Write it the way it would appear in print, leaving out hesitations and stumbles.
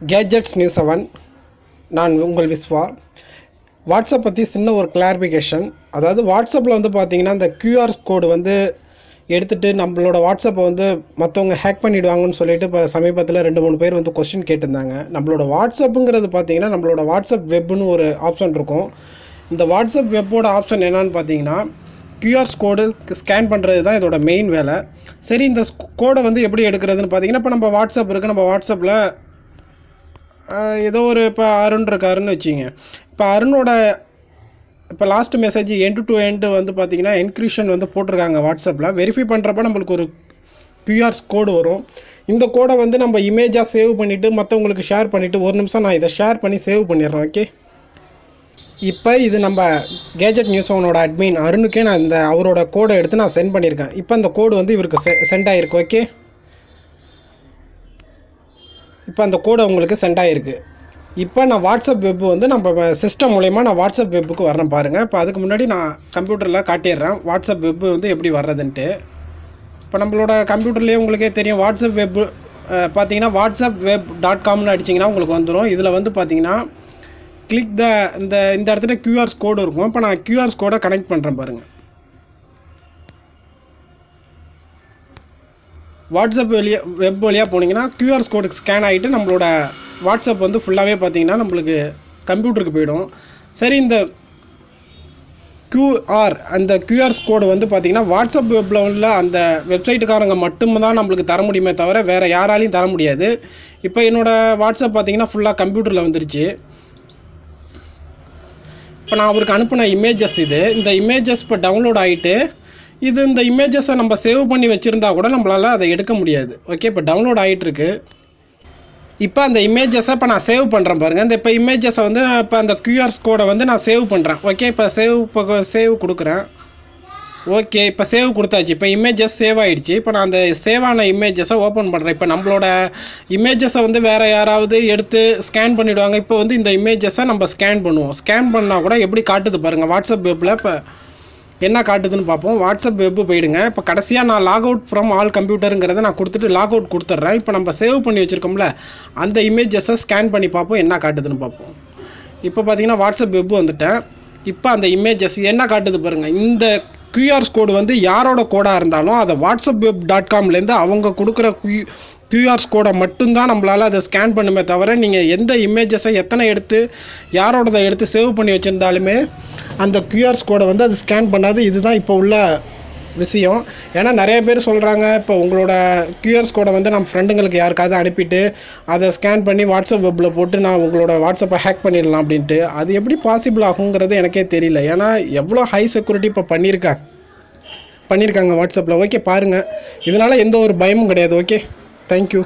Gadgets news 7 நான் உங்கள் Vishwa. WhatsApp பற்றி சின்ன ஒரு கிளாரிஃபிகேஷன். அதாவது வாட்ஸ்அப்பில் வந்து பார்த்திங்கன்னா இந்த QR கோடு வந்து எடுத்துகிட்டு நம்மளோட வாட்ஸ்அப்பை வந்து மற்றவங்க ஹேக் பண்ணிவிடுவாங்கன்னு சொல்லிட்டு இப்போ சமீபத்தில் 2-3 பேர் வந்து கொஸ்டின் கேட்டிருந்தாங்க. நம்மளோட வாட்ஸ்அப்புங்கிறது பார்த்திங்கன்னா நம்மளோட வாட்ஸ்அப் வெப்னு ஒரு ஆப்ஷன் இருக்கும். இந்த வாட்ஸ்அப் வெப்போட ஆப்ஷன் என்னன்னு பார்த்தீங்கன்னா QR கோடு ஸ்கேன் பண்ணுறது தான் இதோட மெயின் வேலை. சரி, இந்த கோடை வந்து எப்படி எடுக்கிறதுன்னு பார்த்தீங்கன்னா, இப்போ நம்ம வாட்ஸ்அப் இருக்குது, நம்ம வாட்ஸ்அப்பில் ஏதோ ஒரு இப்போ அருண் இருக்காருன்னு வச்சிங்க. இப்போ அருணோட இப்போ last message end to end வந்து பார்த்திங்கன்னா என்கிரிப்ஷன் வந்து போட்டிருக்காங்க வாட்ஸ்அப்பில். வெரிஃபை பண்ணுறப்ப நம்மளுக்கு ஒரு QR கோடு வரும். இந்த கோடை வந்து நம்ம இமேஜாக சேவ் பண்ணிவிட்டு மற்றவங்களுக்கு ஷேர் பண்ணிவிட்டு, ஒரு நிமிஷம் நான் இதை ஷேர் பண்ணி சேவ் பண்ணிடுறேன். ஓகே, இப்போ இது நம்ம கேஜெட் நியூஸ் அவனோட அட்மின் அருணுக்கே நான் இந்த அவரோட கோடை எடுத்து நான் சென்ட் பண்ணியிருக்கேன். இப்போ அந்த கோடு வந்து இவருக்கு சென்ட் ஆகிருக்கு. ஓகே, இப்போ அந்த கோடு உங்களுக்கு சென்ட் ஆகிருக்கு. இப்போ நான் வாட்ஸ்அப் வெப் வந்து நம்ம சிஸ்டம் மூலயமா நான் வாட்ஸ்அப் வெப்புக்கு வரேன் பாருங்கள். இப்போ அதுக்கு முன்னாடி நான் கம்ப்யூட்டரில் காட்டிடுறேன் வாட்ஸ்அப் வெப் வந்து எப்படி வர்றதுன்ட்டு. இப்போ நம்மளோட கம்ப்யூட்டர்லேயே உங்களுக்கே தெரியும் வாட்ஸ்அப் வெப் பார்த்தீங்கன்னா whatsappweb.comனு அடிச்சிங்கன்னா உங்களுக்கு வந்துடும். இதில் வந்து பார்த்தீங்கன்னா கிளிக் இந்த இடத்துல QR கோடு இருக்கும். இப்போ நான் QR கோடை கனெக்ட் பண்ணுறேன் பாருங்கள். வாட்ஸ்அப் வெப் வழியாக போனீங்கன்னா QR கோடு ஸ்கேன் ஆகிட்டு நம்மளோட வாட்ஸ்அப் வந்து ஃபுல்லாகவே பார்த்தீங்கன்னா நம்மளுக்கு கம்ப்யூட்டருக்கு போயிடும். சரி, இந்த அந்த QR கோடு வந்து பார்த்திங்கன்னா வாட்ஸ்அப் வெப்பில் உள்ள அந்த வெப்சைட்டுக்காரங்க மட்டும்தான் நம்மளுக்கு தர முடியுமே தவிர வேறு யாராலையும் தர முடியாது. இப்போ என்னோடய வாட்ஸ்அப் பார்த்திங்கன்னா ஃபுல்லாக கம்ப்யூட்டரில் வந்துருச்சு. இப்போ நான் அவருக்கு அனுப்பின இமேஜஸ் இந்த இமேஜஸ் இப்போ டவுன்லோட் ஆகிட்டு இந்த இமேஜஸை நம்ம சேவ் பண்ணி வச்சுருந்தா கூட நம்மளால் அதை எடுக்க முடியாது. ஓகே, இப்போ டவுன்லோட் ஆகிட்டுருக்கு. இப்போ அந்த இமேஜஸை இப்போ நான் சேவ் பண்ணுறேன் பாருங்கள். இப்போ இமேஜஸை வந்து இப்போ அந்த QR கோடை வந்து நான் சேவ் பண்ணுறேன். ஓகே, இப்போ சேவ் கொடுக்குறேன். ஓகே, இப்போ சேவ் கொடுத்தாச்சு. இப்போ இமேஜஸ் சேவ் ஆகிடுச்சு. இப்போ நான் அந்த சேவ் ஆன இமேஜஸை ஓப்பன் பண்ணுறேன். இப்போ நம்மளோட இமேஜஸை வந்து வேறு யாராவது எடுத்து ஸ்கேன் பண்ணிவிடுவாங்க. இப்போ வந்து இந்த இமேஜஸை நம்ம ஸ்கேன் பண்ணுவோம். ஸ்கேன் பண்ணால் கூட எப்படி காட்டுது பாருங்கள் வாட்ஸ்அப் வெப்பில். இப்போ என்ன காட்டுதுன்னு பார்ப்போம். வாட்ஸ்அப் வெப்பு போயிடுங்க. இப்போ கடைசியாக நான் லாக் அவுட் ஃப்ரம் ஆல் கம்ப்யூட்டருங்கிறத நான் கொடுத்துட்டு லாக் அவுட் கொடுத்துட்றேன். இப்போ நம்ம சேவ் பண்ணி வச்சுருக்கோம்ல அந்த இமேஜஸை ஸ்கேன் பண்ணி பார்ப்போம் என்ன காட்டுதுன்னு பார்ப்போம். இப்போ பார்த்தீங்கன்னா வாட்ஸ்அப் வெப்பு வந்துட்டேன். இப்போ அந்த இமேஜஸ் என்ன காட்டுது பாருங்கள். இந்த QR கோடு வந்து யாரோட கோடாக இருந்தாலும் அதை whatsappweb.comலேருந்து அவங்க கொடுக்குற QR கோடை மட்டும்தான் நம்மளால் அதை ஸ்கேன் பண்ணுமே தவிர நீங்கள் எந்த இமேஜஸை எத்தனை எடுத்து யாரோடதை எடுத்து சேவ் பண்ணி வச்சுருந்தாலுமே அந்த QR கோடை வந்து அது ஸ்கேன் பண்ணாது. இதுதான் இப்போ உள்ள விஷயம். ஏன்னா நிறைய பேர் சொல்கிறாங்க இப்போ உங்களோட QR கோடை வந்து நம்ம ஃப்ரெண்டுங்களுக்கு யாருக்காவது அனுப்பிட்டு அதை ஸ்கேன் பண்ணி வாட்ஸ்அப் வெப்பில் போட்டு நான் உங்களோட வாட்ஸ்அப்பை ஹேக் பண்ணிடலாம் அப்படின்ட்டு. அது எப்படி பாசிபிள் ஆகுங்கிறது எனக்கே தெரியல. ஏன்னா எவ்வளோ ஹை செக்யூரிட்டி இப்போ பண்ணியிருக்காங்க வாட்ஸ்அப்பில். ஓகே, பாருங்கள், இதனால் எந்த ஒரு பயமும் கிடையாது. Okay, thank you.